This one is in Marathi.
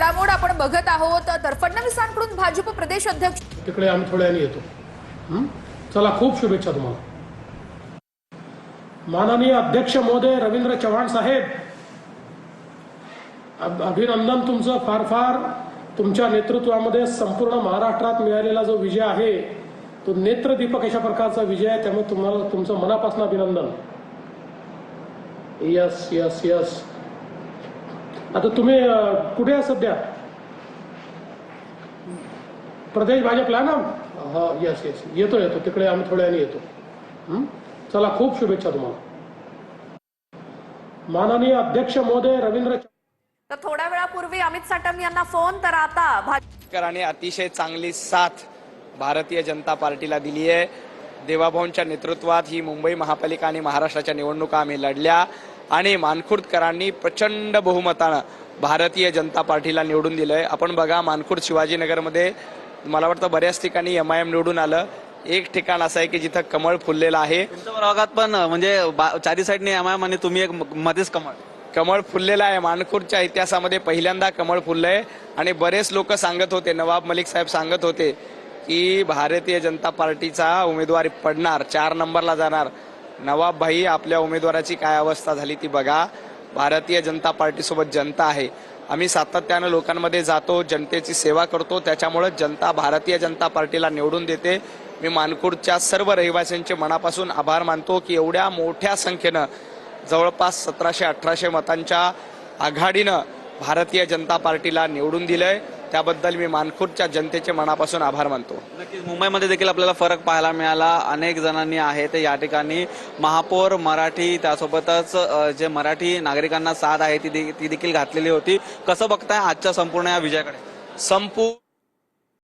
घडामोड आपण बघत आहोत तर फडणवीसांकडून भाजप प्रदेश अध्यक्ष तिकडे आम्ही थोड्या वेळाने येतो. चला, खूप शुभेच्छा तुम्हाला. माननीय अध्यक्ष महोदय रवींद्र चव्हाण साहेब, अभिनंदन तुमचं. फार फार तुमच्या नेतृत्वामध्ये संपूर्ण महाराष्ट्रात मिळालेला जो विजय आहे तो नेत्रदीपक अशा प्रकारचा विजय आहे. त्यामुळे तुम्हाला तुमचं मनापासून अभिनंदन. Yes yes yes. आता तुम्ही कुठे आहे सध्या? प्रदेश भाजपला ना? हा, यस यस. येतो तिकडे आम्ही थोड्या वेळाने येतो. चला, खूप शुभेच्छा तुम्हाला. माननीय अध्यक्ष महोदय रवींद्र. तर थोड्या वेळापूर्वी अमित साटम यांना फोन, तर आता भाजपकरांनी अतिशय चांगली साथ भारतीय जनता पार्टीला दिली आहे. देवाभाऊंच्या नेतृत्वात ही मुंबई महापालिका आणि महाराष्ट्राच्या निवडणुका आम्ही लढल्या आणि मानखुर्दकरांनी प्रचंड बहुमतानं भारतीय जनता पार्टीला निवडून दिलंय. आपण बघा, मानखुर्द शिवाजीनगरमध्ये मला वाटतं बऱ्याच ठिकाणी MIM निवडून आलं. एक ठिकाण असं आहे की जिथं कमळ फुललेलं आहे. तुमच्या भागात पण म्हणजे चारी साईडने MIM आणि तुम्ही एक मध्येच कमळ फुललेला आहे. मानखुर्दच्या इतिहासामध्ये पहिल्यांदा कमळ फुललंय आणि बरेच लोक सांगत होते, नवाब मलिक साहेब सांगत होते की भारतीय जनता पार्टीचा उमेदवार पडणार, 4 नंबरला जाणार. नवाब भाई, आपल्या उमेदवाराची काय अवस्था झाली ती बघा. भारतीय जनता पार्टीसोबत जनता आहे. आम्ही सातत्यानं लोकांमध्ये जातो, जनतेची सेवा करतो, त्याच्यामुळे जनता भारतीय जनता पार्टीला निवडून देते. मी मानखुर्दच्या सर्व रहिवाशांचे मनापासून आभार मानतो की एवढ्या मोठ्या संख्येनं जवळपास 1700-1800 मतांच्या आघाडीनं भारतीय जनता पार्टीला निवडून दिलंय. त्याबद्दल मी मानखुर्दच्या जनतेचे मनापासून आभार मानतो. नक्कीच मुंबईमध्ये देखील आपल्याला फरक पाहायला मिळाला. अनेक जणांनी आहे ते या ठिकाणी महापौर मराठी, त्यासोबतच जे मराठी नागरिकांना साथ आहे ती देखील घातलेली होती. कसं बघताय आजच्या संपूर्ण या विजयाकडे?